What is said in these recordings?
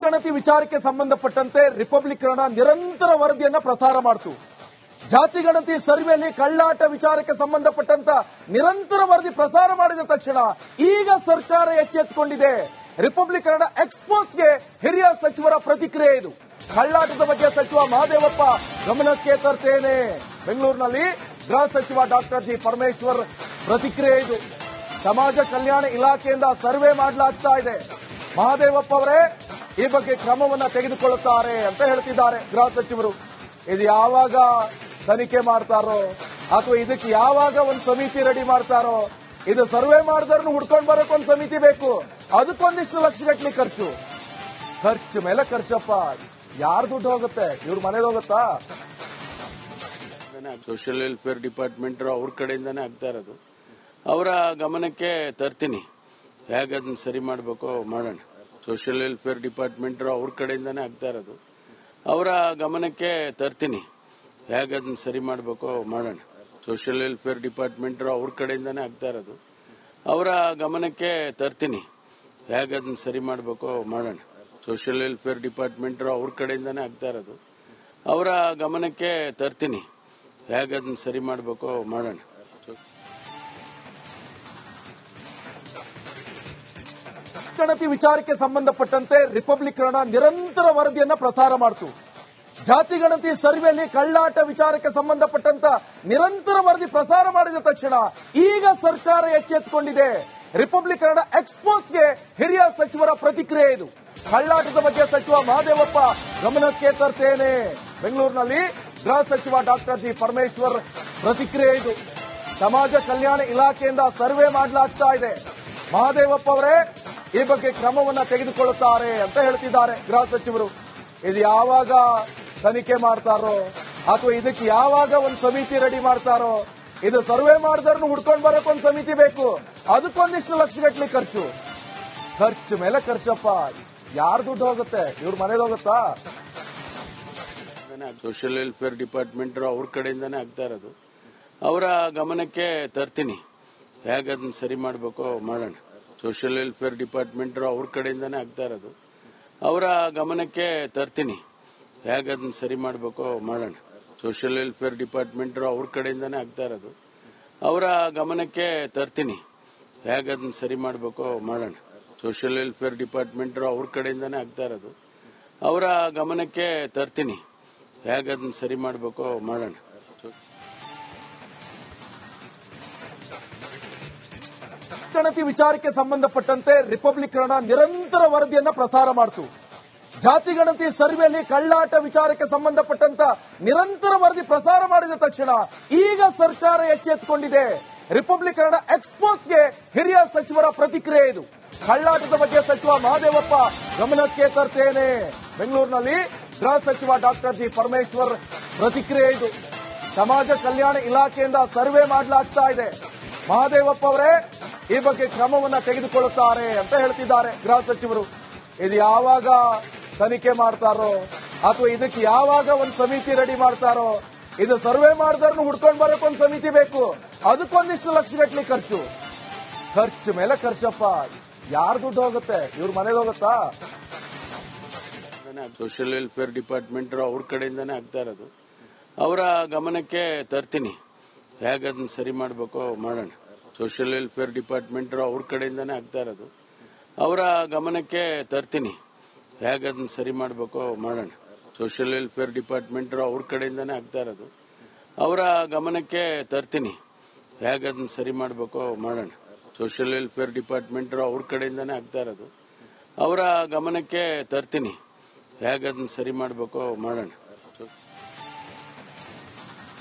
ಗಣತಿ ವಿಚಾರಕ್ಕೆ ಸಂಬಂಧಪಟ್ಟಂತೆ ರಿಪಬ್ಲಿಕ್ ಕನ್ನಡ ನಿರಂತರ ವರದಿಯನ್ನ ಪ್ರಸಾರ ಮಾಡಿತು. ಜಾತಿ ಗಣತಿ ಸರ್ವೆಯಲ್ಲಿ ಕಳ್ಳಾಟ ವಿಚಾರಕ್ಕೆ ಸಂಬಂಧಪಟ್ಟಂತ ನಿರಂತರ ವರದಿ ಪ್ರಸಾರ ಮಾಡಿದ ತಕ್ಷಣ ಈಗ ಸರ್ಕಾರ ಎಚ್ಚೆತ್ತುಕೊಂಡಿದೆ. ರಿಪಬ್ಲಿಕ್ ಕನ್ನಡ ಎಕ್ಸ್ಪೋಸ್ಗೆ ಹಿರಿಯ ಸಚಿವರ ಪ್ರತಿಕ್ರಿಯೆ ಇದು. ಕಳ್ಳಾಟದ ಬಗ್ಗೆ ಸಚಿವ ಮಹದೇವಪ್ಪ ಗಮನಕ್ಕೆ ತರ್ತೇನೆ. ಬೆಂಗಳೂರಿನಲ್ಲಿ ಗೃಹ ಸಚಿವ ಡಾಕ್ಟರ್ ಜಿ ಪರಮೇಶ್ವರ್ ಪ್ರತಿಕ್ರಿಯೆ ಇದು. ಸಮಾಜ ಕಲ್ಯಾಣ ಇಲಾಖೆಯಿಂದ ಸರ್ವೆ ಮಾಡಲಾಗ್ತಾ ಇದೆ. ಮಹದೇವಪ್ಪ ಅವರೇ ಈ ಬಗ್ಗೆ ಕ್ರಮವನ್ನ ತೆಗೆದುಕೊಳ್ಳುತ್ತಾರೆ ಅಂತ ಹೇಳ್ತಿದ್ದಾರೆ ಗೃಹ ಸಚಿವರು. ಇದು ಯಾವಾಗ ತನಿಖೆ ಮಾಡ್ತಾರೋ ಅಥವಾ ಇದಕ್ಕೆ ಯಾವಾಗ ಒಂದು ಸಮಿತಿ ರೆಡಿ ಮಾಡ್ತಾರೋ? ಇದು ಸರ್ವೆ ಮಾಡಿದವ್ರನ್ನ ಹುಡ್ಕೊಂಡು ಬರೋಕೆ ಒಂದು ಸಮಿತಿ ಬೇಕು. ಅದಕ್ಕೊಂದಿಷ್ಟು ಲಕ್ಷಗಟ್ಟಲೆ ಖರ್ಚು ಮೇಲೆ ಖರ್ಚಪ್ಪ. ಯಾರು ದುಡ್ಡು ಹೋಗುತ್ತೆ? ಇವ್ರ ಮನೇಲಿ ಹೋಗುತ್ತಾ? ಸೋಷಿಯಲ್ ವೆಲ್ಫೇರ್ ಡಿಪಾರ್ಟ್ಮೆಂಟ್ ಅವ್ರ ಕಡೆಯಿಂದಾನೇ ಆಗ್ತಾ ಇರೋದು. ಅವರ ಗಮನಕ್ಕೆ ತರ್ತೀನಿ. ಹೇಗೆ ಅದನ್ನ ಸರಿ ಮಾಡಬೇಕೋ ಮಾಡೋಣ. ಸೋಷಿಯಲ್ ವೆಲ್ಫೇರ್ ಡಿಪಾರ್ಟ್ಮೆಂಟ್ ಅವ್ರ ಕಡೆಯಿಂದಾನೇ ಆಗ್ತಾ ಇರೋದು. ಅವರ ಗಮನಕ್ಕೆ ತರ್ತೀನಿ. ಹೇಗೆ ಅದನ್ನ ಸರಿ ಮಾಡಬೇಕೋ ಮಾಡೋಣ. ಸೋಷಿಯಲ್ ವೆಲ್ಫೇರ್ ಡಿಪಾರ್ಟ್ಮೆಂಟ್ ಅವ್ರ ಕಡೆಯಿಂದಾನೇ ಆಗ್ತಾ ಇರೋದು. ಅವರ ಗಮನಕ್ಕೆ ತರ್ತೀನಿ. ಹೇಗೆ ಅದನ್ನ ಸರಿ ಮಾಡಬೇಕೋ ಮಾಡೋಣ. ಸೋಷಿಯಲ್ ವೆಲ್ಫೇರ್ ಡಿಪಾರ್ಟ್ಮೆಂಟ್ ಅವ್ರ ಕಡೆಯಿಂದಾನೇ ಆಗ್ತಾ ಇರೋದು. ಅವರ ಗಮನಕ್ಕೆ ತರ್ತೀನಿ. ಹೇಗೆ ಅದನ್ನ ಸರಿ ಮಾಡಬೇಕೋ ಮಾಡೋಣ. ಗಣತಿ ವಿಚಾರಕ್ಕೆ ಸಂಬಂಧಪಟ್ಟಂತೆ ರಿಪಬ್ಲಿಕ್ ಕನ್ನಡ ನಿರಂತರ ವರದಿಯನ್ನ ಪ್ರಸಾರ ಮಾಡಿತು. ಜಾತಿ ಗಣತಿ ಸರ್ವೆಯಲ್ಲಿ ಕಳ್ಳಾಟ ವಿಚಾರಕ್ಕೆ ಸಂಬಂಧಪಟ್ಟಂತ ನಿರಂತರ ವರದಿ ಪ್ರಸಾರ ಮಾಡಿದ ತಕ್ಷಣ ಈಗ ಸರ್ಕಾರ ಎಚ್ಚೆತ್ತುಕೊಂಡಿದೆ. ರಿಪಬ್ಲಿಕ್ ಕನ್ನಡ ಎಕ್ಸ್ಪೋಸ್ಗೆ ಹಿರಿಯ ಸಚಿವರ ಪ್ರತಿಕ್ರಿಯೆ ಇದು. ಕಳ್ಳಾಟದ ಬಗ್ಗೆ ಸಚಿವ ಮಹದೇವಪ್ಪ ಗಮನಕ್ಕೆ ತರ್ತೇನೆ. ಬೆಂಗಳೂರಿನಲ್ಲಿ ಗೃಹ ಸಚಿವ ಡಾಕ್ಟರ್ ಜಿ ಪರಮೇಶ್ವರ್ ಪ್ರತಿಕ್ರಿಯೆ ಇದು. ಸಮಾಜ ಕಲ್ಯಾಣ ಇಲಾಖೆಯಿಂದ ಸರ್ವೆ ಮಾಡಲಾಗ್ತಾ ಇದೆ. ಮಹದೇವಪ್ಪ ಅವರೇ ಈ ಬಗ್ಗೆ ಕ್ರಮವನ್ನ ತೆಗೆದುಕೊಳ್ಳುತ್ತಾರೆ ಅಂತ ಹೇಳ್ತಿದ್ದಾರೆ ಗೃಹ ಸಚಿವರು. ಇದು ಯಾವಾಗ ತನಿಖೆ ಮಾಡ್ತಾರೋ ಅಥವಾ ಇದಕ್ಕೆ ಯಾವಾಗ ಒಂದು ಸಮಿತಿ ರೆಡಿ ಮಾಡ್ತಾರೋ? ಇದು ಸರ್ವೆ ಮಾಡಿದವ್ರನ್ನ ಹುಡ್ಕೊಂಡು ಬರೋಕೆ ಒಂದು ಸಮಿತಿ ಬೇಕು. ಅದಕ್ಕೊಂದಿಷ್ಟು ಲಕ್ಷಗಟ್ಟಲೆ ಖರ್ಚು ಮೇಲೆ ಖರ್ಚಪ್ಪ. ಯಾರು ದುಡ್ಡು ಹೋಗುತ್ತೆ? ಇವ್ರ ಮನೇಲಿ ಹೋಗುತ್ತಾ? ಸೋಷಿಯಲ್ ವೆಲ್ಫೇರ್ ಡಿಪಾರ್ಟ್ಮೆಂಟ್ ಅವ್ರ ಕಡೆಯಿಂದಾನೇ ಆಗ್ತಾ ಇರೋದು. ಅವರ ಗಮನಕ್ಕೆ ತರ್ತೀನಿ. ಹೇಗೆ ಅದನ್ನ ಸರಿ ಮಾಡಬೇಕೋ ಮಾಡೋಣ. ಸೋಷಿಯಲ್ ವೆಲ್ಫೇರ್ ಡಿಪಾರ್ಟ್ಮೆಂಟ್ ಅವ್ರ ಕಡೆಯಿಂದಾನೇ ಆಗ್ತಾ ಇರೋದು. ಅವರ ಗಮನಕ್ಕೆ ತರ್ತೀನಿ. ಹೇಗೆ ಅದನ್ನ ಸರಿ ಮಾಡಬೇಕೋ ಮಾಡೋಣ. ಸೋಷಿಯಲ್ ವೆಲ್ಫೇರ್ ಡಿಪಾರ್ಟ್ಮೆಂಟ್ ಅವ್ರ ಕಡೆಯಿಂದಾನೇ ಆಗ್ತಾ ಇರೋದು. ಅವರ ಗಮನಕ್ಕೆ ತರ್ತೀನಿ. ಹೇಗೆ ಅದನ್ನ ಸರಿ ಮಾಡಬೇಕೋ ಮಾಡೋಣ. ಸೋಷಿಯಲ್ ವೆಲ್ಫೇರ್ ಡಿಪಾರ್ಟ್ಮೆಂಟ್ ಅವ್ರ ಕಡೆಯಿಂದಾನೇ ಆಗ್ತಾ ಇರೋದು. ಅವರ ಗಮನಕ್ಕೆ ತರ್ತೀನಿ. ಹೇಗೆ ಅದನ್ನ ಸರಿ ಮಾಡಬೇಕೋ ಮಾಡೋಣ. ಗಣತಿ ವಿಚಾರಕ್ಕೆ ಸಂಬಂಧಪಟ್ಟಂತೆ ರಿಪಬ್ಲಿಕ್ ಕನ್ನಡ ನಿರಂತರ ವರದಿಯನ್ನ ಪ್ರಸಾರ ಮಾಡಿತು. ಜಾತಿ ಗಣತಿ ಸರ್ವೆಯಲ್ಲಿ ಕಳ್ಳಾಟ ವಿಚಾರಕ್ಕೆ ಸಂಬಂಧಪಟ್ಟಂತ ನಿರಂತರ ವರದಿ ಪ್ರಸಾರ ಮಾಡಿದ ತಕ್ಷಣ ಈಗ ಸರ್ಕಾರ ಎಚ್ಚೆತ್ತುಕೊಂಡಿದೆ. ರಿಪಬ್ಲಿಕ್ ಕನ್ನಡ ಎಕ್ಸ್ಪೋಸ್ಗೆ ಹಿರಿಯ ಸಚಿವರ ಪ್ರತಿಕ್ರಿಯೆ ಇದು. ಕಳ್ಳಾಟದ ಬಗ್ಗೆ ಸಚಿವ ಮಹದೇವಪ್ಪ ಗಮನಕ್ಕೆ ತರ್ತೇನೆ. ಬೆಂಗಳೂರಿನಲ್ಲಿ ಗೃಹ ಸಚಿವ ಡಾಕ್ಟರ್ ಜಿ ಪರಮೇಶ್ವರ್ ಪ್ರತಿಕ್ರಿಯೆ ಇದು. ಸಮಾಜ ಕಲ್ಯಾಣ ಇಲಾಖೆಯಿಂದ ಸರ್ವೆ ಮಾಡಲಾಗ್ತಾ ಇದೆ. ಮಹದೇವಪ್ಪ ಅವರೇ ಈ ಬಗ್ಗೆ ಕ್ರಮವನ್ನ ತೆಗೆದುಕೊಳ್ಳುತ್ತಾರೆ ಅಂತ ಹೇಳ್ತಿದ್ದಾರೆ ಗೃಹ ಸಚಿವರು. ಇದು ಯಾವಾಗ ತನಿಖೆ ಮಾಡ್ತಾರೋ ಅಥವಾ ಇದಕ್ಕೆ ಯಾವಾಗ ಒಂದು ಸಮಿತಿ ರೆಡಿ ಮಾಡ್ತಾರೋ? ಇದು ಸರ್ವೆ ಮಾಡಿದವ್ರನ್ನ ಹುಡ್ಕೊಂಡು ಬರೋಕೆ ಒಂದು ಸಮಿತಿ ಬೇಕು. ಅದಕ್ಕೊಂದಿಷ್ಟು ಲಕ್ಷಗಟ್ಟಲೆ ಖರ್ಚು ಮೇಲೆ ಖರ್ಚಪ್ಪ. ಯಾರು ದುಡ್ಡು ಹೋಗುತ್ತೆ? ಇವ್ರ ಮನೇಲಿ ಹೋಗುತ್ತಾ? ಸೋಷಿಯಲ್ ವೆಲ್ಫೇರ್ ಡಿಪಾರ್ಟ್ಮೆಂಟ್ ಅವ್ರ ಕಡೆಯಿಂದಾನೇ ಆಗ್ತಾ ಇರೋದು. ಅವರ ಗಮನಕ್ಕೆ ತರ್ತೀನಿ. ಹೇಗೆ ಅದನ್ನ ಸರಿ ಮಾಡಬೇಕೋ ಮಾಡೋಣ. ಸೋಷಿಯಲ್ ವೆಲ್ಫೇರ್ ಡಿಪಾರ್ಟ್ಮೆಂಟ್ ಅವ್ರ ಕಡೆಯಿಂದಾನೇ ಆಗ್ತಾ ಇರೋದು. ಅವರ ಗಮನಕ್ಕೆ ತರ್ತೀನಿ. ಹೇಗೆ ಅದನ್ನ ಸರಿ ಮಾಡಬೇಕೋ ಮಾಡೋಣ. ಸೋಷಿಯಲ್ ವೆಲ್ಫೇರ್ ಡಿಪಾರ್ಟ್ಮೆಂಟ್ ಅವ್ರ ಕಡೆಯಿಂದಾನೇ ಆಗ್ತಾ ಇರೋದು. ಅವರ ಗಮನಕ್ಕೆ ತರ್ತೀನಿ. ಹೇಗೆ ಅದನ್ನ ಸರಿ ಮಾಡಬೇಕೋ ಮಾಡೋಣ. ಸೋಷಿಯಲ್ ವೆಲ್ಫೇರ್ ಡಿಪಾರ್ಟ್ಮೆಂಟ್ ಅವ್ರ ಕಡೆಯಿಂದಾನೇ ಆಗ್ತಾ ಇರೋದು. ಅವರ ಗಮನಕ್ಕೆ ತರ್ತೀನಿ. ಹೇಗೆ ಅದನ್ನ ಸರಿ ಮಾಡಬೇಕೋ ಮಾಡೋಣ.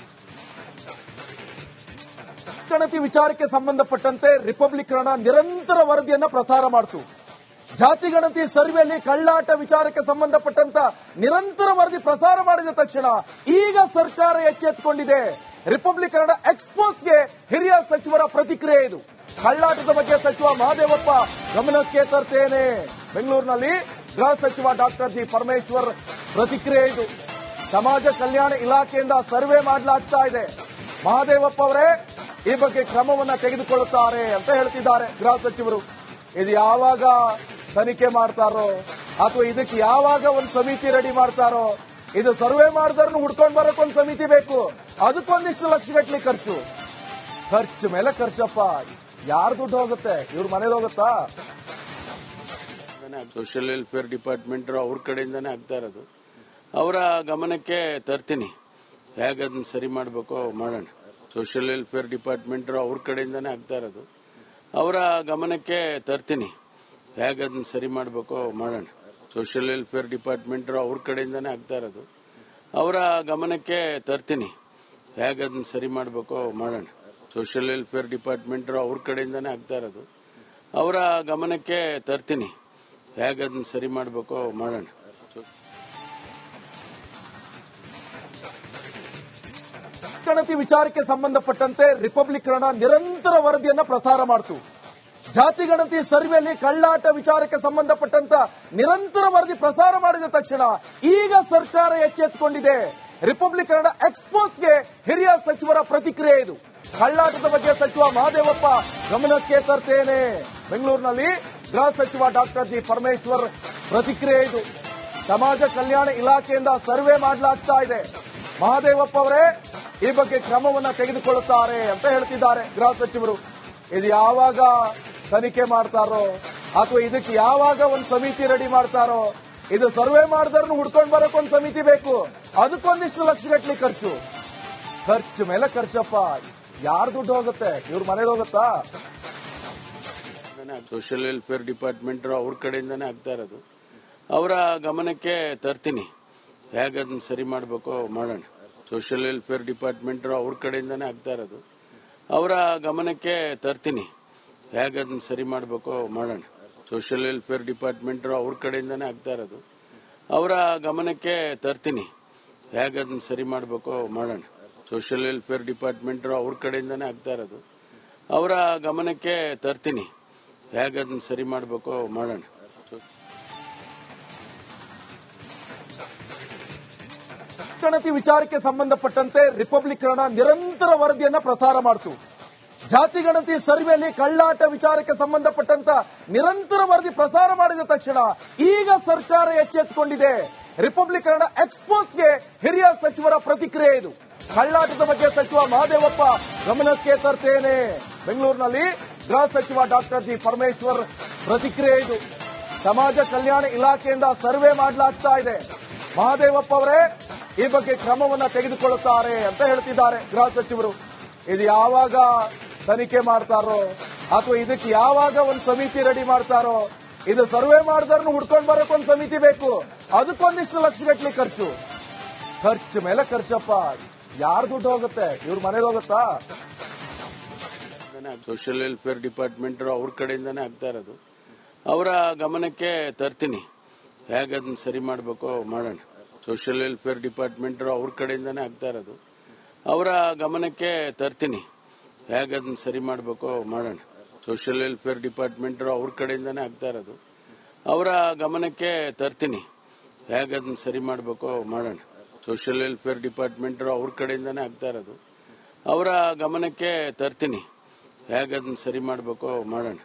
ಗಣತಿ ವಿಚಾರಕ್ಕೆ ಸಂಬಂಧಪಟ್ಟಂತೆ ರಿಪಬ್ಲಿಕ್ ಕನ್ನಡ ನಿರಂತರ ವರದಿಯನ್ನ ಪ್ರಸಾರ ಮಾಡಿತು. ಜಾತಿ ಗಣತಿ ಸರ್ವೆಯಲ್ಲಿ ಕಳ್ಳಾಟ ವಿಚಾರಕ್ಕೆ ಸಂಬಂಧಪಟ್ಟಂತ ನಿರಂತರ ವರದಿ ಪ್ರಸಾರ ಮಾಡಿದ ತಕ್ಷಣ ಈಗ ಸರ್ಕಾರ ಎಚ್ಚೆತ್ತುಕೊಂಡಿದೆ. ರಿಪಬ್ಲಿಕ್ ಕನ್ನಡ ಎಕ್ಸ್ಪೋಸ್ಗೆ ಹಿರಿಯ ಸಚಿವರ ಪ್ರತಿಕ್ರಿಯೆ ಇದು. ಕಳ್ಳಾಟದ ಬಗ್ಗೆ ಸಚಿವ ಮಹದೇವಪ್ಪ ಗಮನಕ್ಕೆ ತರ್ತೇನೆ. ಬೆಂಗಳೂರಿನಲ್ಲಿ ಗೃಹ ಸಚಿವ ಡಾಕ್ಟರ್ ಜಿ ಪರಮೇಶ್ವರ್ ಪ್ರತಿಕ್ರಿಯೆ ಇದು. ಸಮಾಜ ಕಲ್ಯಾಣ ಇಲಾಖೆಯಿಂದ ಸರ್ವೆ ಮಾಡಲಾಗ್ತಾ ಇದೆ. ಮಹದೇವಪ್ಪ ಅವರೇ ಈ ಬಗ್ಗೆ ಕ್ರಮವನ್ನ ತೆಗೆದುಕೊಳ್ಳುತ್ತಾರೆ ಅಂತ ಹೇಳ್ತಿದ್ದಾರೆ ಗೃಹ ಸಚಿವರು. ಇದು ಯಾವಾಗ ತನಿಖೆ ಮಾಡ್ತಾರೋ ಅಥವಾ ಇದಕ್ಕೆ ಯಾವಾಗ ಒಂದು ಸಮಿತಿ ರೆಡಿ ಮಾಡ್ತಾರೋ. ಇದು ಸರ್ವೆ ಮಾಡಿದವ್ರನ್ನ ಹುಡ್ಕೊಂಡ್ ಬರಕ್ ಒಂದು ಸಮಿತಿ ಬೇಕು, ಅದಕ್ಕೊಂದಿಷ್ಟು ಲಕ್ಷಗಟ್ಲೆ ಖರ್ಚು ಮೇಲೆ ಖರ್ಚಪ್ಪ. ಯಾರು ದುಡ್ಡು ಹೋಗುತ್ತೆ? ಇವ್ರ ಮನೇಲಿ ಹೋಗುತ್ತಾ? ಸೋಷಿಯಲ್ ವೆಲ್ಫೇರ್ ಡಿಪಾರ್ಟ್ಮೆಂಟ್ ಅವ್ರ ಕಡೆಯಿಂದಾನೇ ಆಗ್ತಾ ಇರೋದು. ಅವರ ಗಮನಕ್ಕೆ ತರ್ತೀನಿ, ಹೇಗದನ್ನ ಸರಿ ಮಾಡಬೇಕೋ ಮಾಡೋಣ. ಸೋಷಿಯಲ್ ವೆಲ್ಫೇರ್ ಡಿಪಾರ್ಟ್ಮೆಂಟ್ ಅವ್ರ ಕಡೆಯಿಂದಾನೇ ಆಗ್ತಾ ಇರೋದು. ಅವರ ಗಮನಕ್ಕೆ ತರ್ತೀನಿ, ಹೇಗದನ್ನ ಸರಿ ಮಾಡಬೇಕೋ ಮಾಡೋಣ. ಸೋಷಿಯಲ್ ವೆಲ್ಫೇರ್ ಡಿಪಾರ್ಟ್ಮೆಂಟ್ ಅವ್ರ ಕಡೆಯಿಂದಾನೇ ಆಗ್ತಾ ಇರೋದು. ಅವರ ಗಮನಕ್ಕೆ ತರ್ತೀನಿ, ಹೇಗದನ್ನ ಸರಿ ಮಾಡಬೇಕೋ ಮಾಡೋಣ. ಸೋಷಿಯಲ್ ವೆಲ್ಫೇರ್ ಡಿಪಾರ್ಟ್ಮೆಂಟ್ ಅವ್ರ ಕಡೆಯಿಂದಾನೇ ಆಗ್ತಾ ಇರೋದು. ಅವರ ಗಮನಕ್ಕೆ ತರ್ತೀನಿ, ಹೇಗದನ್ನ ಸರಿ ಮಾಡಬೇಕೋ ಮಾಡೋಣ. ಗಣತಿ ವಿಚಾರಕ್ಕೆ ಸಂಬಂಧಪಟ್ಟಂತೆ ರಿಪಬ್ಲಿಕ್ ಕನ್ನಡ ನಿರಂತರ ವರದಿಯನ್ನ ಪ್ರಸಾರ ಮಾಡ್ತು. ಜಾತಿ ಗಣತಿ ಸರ್ವೆಯಲ್ಲಿ ಕಳ್ಳಾಟ ವಿಚಾರಕ್ಕೆ ಸಂಬಂಧಪಟ್ಟಂತ ನಿರಂತರ ವರದಿ ಪ್ರಸಾರ ಮಾಡಿದ ತಕ್ಷಣ ಈಗ ಸರ್ಕಾರ ಎಚ್ಚೆತ್ತುಕೊಂಡಿದೆ. ರಿಪಬ್ಲಿಕ್ ಕನ್ನಡ ಎಕ್ಸ್ಪೋಸ್ಗೆ ಹಿರಿಯ ಸಚಿವರ ಪ್ರತಿಕ್ರಿಯೆ ಇದು. ಕಳ್ಳಾಟದ ಬಗ್ಗೆ ಸಚಿವ ಮಹದೇವಪ್ಪ ಗಮನಕ್ಕೆ ತರ್ತೇನೆ. ಬೆಂಗಳೂರಿನಲ್ಲಿ ಗೃಹ ಸಚಿವ ಡಾಕ್ಟರ್ ಜಿ ಪರಮೇಶ್ವರ್ ಪ್ರತಿಕ್ರಿಯೆ ಇದು. ಸಮಾಜ ಕಲ್ಯಾಣ ಇಲಾಖೆಯಿಂದ ಸರ್ವೆ ಮಾಡಲಾಗ್ತಾ ಇದೆ. ಮಹದೇವಪ್ಪ ಅವರೇ ಈ ಬಗ್ಗೆ ಕ್ರಮವನ್ನ ತೆಗೆದುಕೊಳ್ಳುತ್ತಾರೆ ಅಂತ ಹೇಳ್ತಿದ್ದಾರೆ ಗೃಹ ಸಚಿವರು. ಇದು ಯಾವಾಗ ತನಿಖೆ ಮಾಡ್ತಾರೋ ಅಥವಾ ಇದಕ್ಕೆ ಯಾವಾಗ ಒಂದು ಸಮಿತಿ ರೆಡಿ ಮಾಡ್ತಾರೋ. ಇದು ಸರ್ವೆ ಮಾಡಿದವ್ರನ್ನ ಹುಡ್ಕೊಂಡ್ ಬರಕ್ ಒಂದು ಸಮಿತಿ ಬೇಕು, ಅದಕ್ಕೊಂದಿಷ್ಟು ಲಕ್ಷಗಟ್ಲೆ ಖರ್ಚು ಮೇಲೆ ಖರ್ಚಪ್ಪ. ಯಾರು ದುಡ್ಡು ಹೋಗುತ್ತೆ? ಇವ್ರ ಮನೇಲಿ ಹೋಗುತ್ತಾ? ಸೋಷಿಯಲ್ ವೆಲ್ಫೇರ್ ಡಿಪಾರ್ಟ್ಮೆಂಟ್ ಅವ್ರ ಕಡೆಯಿಂದಾನೇ ಆಗ್ತಾ ಇರೋದು. ಅವರ ಗಮನಕ್ಕೆ ತರ್ತೀನಿ, ಹೇಗದನ್ನ ಸರಿ ಮಾಡಬೇಕೋ ಮಾಡೋಣ. ಸೋಷಿಯಲ್ ವೆಲ್ಫೇರ್ ಡಿಪಾರ್ಟ್ಮೆಂಟ್ ಅವ್ರ ಕಡೆಯಿಂದಾನೇ ಆಗ್ತಾ ಇರೋದು. ಅವರ ಗಮನಕ್ಕೆ ತರ್ತೀನಿ, ಹೇಗದನ್ನ ಸರಿ ಮಾಡಬೇಕೋ ಮಾಡೋಣ. ಸೋಷಿಯಲ್ ವೆಲ್ಫೇರ್ ಡಿಪಾರ್ಟ್ಮೆಂಟ್ ಅವ್ರ ಕಡೆಯಿಂದಾನೇ ಆಗ್ತಾ ಇರೋದು. ಅವರ ಗಮನಕ್ಕೆ ತರ್ತೀನಿ, ಹೇಗದನ್ನ ಸರಿ ಮಾಡಬೇಕೋ ಮಾಡೋಣ. ಸೋಷಿಯಲ್ ವೆಲ್ಫೇರ್ ಡಿಪಾರ್ಟ್ಮೆಂಟ್ ಅವ್ರ ಕಡೆಯಿಂದಾನೇ ಆಗ್ತಾ ಇರೋದು. ಅವರ ಗಮನಕ್ಕೆ ತರ್ತೀನಿ, ಹೇಗದನ್ನ ಸರಿ ಮಾಡಬೇಕೋ ಮಾಡೋಣ. ಗಣತಿ ವಿಚಾರಕ್ಕೆ ಸಂಬಂಧಪಟ್ಟಂತೆ ರಿಪಬ್ಲಿಕ್ ಕನ್ನಡ ನಿರಂತರ ವರದಿಯನ್ನ ಪ್ರಸಾರ ಮಾಡ್ತು. ಜಾತಿ ಗಣತಿ ಸರ್ವೆಯಲ್ಲಿ ಕಳ್ಳಾಟ ವಿಚಾರಕ್ಕೆ ಸಂಬಂಧಪಟ್ಟಂತ ನಿರಂತರ ವರದಿ ಪ್ರಸಾರ ಮಾಡಿದ ತಕ್ಷಣ ಈಗ ಸರ್ಕಾರ ಎಚ್ಚೆತ್ತುಕೊಂಡಿದೆ. ರಿಪಬ್ಲಿಕ್ ಕನ್ನಡ ಎಕ್ಸ್ಪೋಸ್ಗೆ ಹಿರಿಯ ಸಚಿವರ ಪ್ರತಿಕ್ರಿಯೆ ಇದು. ಕಳ್ಳಾಟದ ಬಗ್ಗೆ ಸಚಿವ ಮಹದೇವಪ್ಪ ಗಮನಕ್ಕೆ ತರ್ತೇನೆ. ಬೆಂಗಳೂರಿನಲ್ಲಿ ಗೃಹ ಸಚಿವ ಡಾಕ್ಟರ್ ಜಿ ಪರಮೇಶ್ವರ್ ಪ್ರತಿಕ್ರಿಯೆ ಇದು. ಸಮಾಜ ಕಲ್ಯಾಣ ಇಲಾಖೆಯಿಂದ ಸರ್ವೆ ಮಾಡಲಾಗ್ತಾ ಇದೆ. ಮಹದೇವಪ್ಪ ಅವರೇ ಈ ಬಗ್ಗೆ ಕ್ರಮವನ್ನ ತೆಗೆದುಕೊಳ್ಳುತ್ತಾರೆ ಅಂತ ಹೇಳ್ತಿದ್ದಾರೆ ಗೃಹ ಸಚಿವರು. ಇದು ಯಾವಾಗ ತನಿಖೆ ಮಾಡ್ತಾರೋ ಅಥವಾ ಇದಕ್ಕೆ ಯಾವಾಗ ಒಂದು ಸಮಿತಿ ರೆಡಿ ಮಾಡ್ತಾರೋ. ಇದು ಸರ್ವೆ ಮಾಡಿದವ್ರನ್ನ ಹುಡ್ಕೊಂಡ್ ಬರಕ್ ಒಂದು ಸಮಿತಿ ಬೇಕು, ಅದಕ್ಕೊಂದಿಷ್ಟು ಲಕ್ಷಗಟ್ಲೆ ಖರ್ಚು ಮೇಲೆ ಖರ್ಚಪ್ಪ. ಯಾರು ದುಡ್ಡು ಹೋಗುತ್ತೆ? ಇವ್ರ ಮನೇಲಿ ಹೋಗುತ್ತಾ? ಸೋಷಿಯಲ್ ವೆಲ್ಫೇರ್ ಡಿಪಾರ್ಟ್ಮೆಂಟ್ ಅವ್ರ ಕಡೆಯಿಂದಾನೇ ಆಗ್ತಾ ಇರೋದು. ಅವರ ಗಮನಕ್ಕೆ ತರ್ತೀನಿ, ಹೇಗದನ್ನ ಸರಿ ಮಾಡಬೇಕೋ ಮಾಡೋಣ. ಸೋಷಿಯಲ್ ವೆಲ್ಫೇರ್ ಡಿಪಾರ್ಟ್ಮೆಂಟ್ ಅವ್ರ ಕಡೆಯಿಂದಾನೇ ಆಗ್ತಾ ಇರೋದು. ಅವರ ಗಮನಕ್ಕೆ ತರ್ತೀನಿ, ಹೇಗದನ್ನ ಸರಿ ಮಾಡಬೇಕೋ ಮಾಡೋಣ. ಸೋಷಿಯಲ್ ವೆಲ್ಫೇರ್ ಡಿಪಾರ್ಟ್ಮೆಂಟ್ ಅವ್ರ ಕಡೆಯಿಂದಾನೇ ಆಗ್ತಾ ಇರೋದು. ಅವರ ಗಮನಕ್ಕೆ ತರ್ತೀನಿ, ಹೇಗದನ್ನ ಸರಿ ಮಾಡಬೇಕೋ ಮಾಡೋಣ. ಸೋಷಿಯಲ್ ವೆಲ್ಫೇರ್ ಡಿಪಾರ್ಟ್ಮೆಂಟ್ ಅವ್ರ ಕಡೆಯಿಂದಾನೇ ಆಗ್ತಾ ಇರೋದು. ಅವರ ಗಮನಕ್ಕೆ ತರ್ತೀನಿ, ಹೇಗದನ್ನ ಸರಿ ಮಾಡಬೇಕೋ ಮಾಡೋಣ.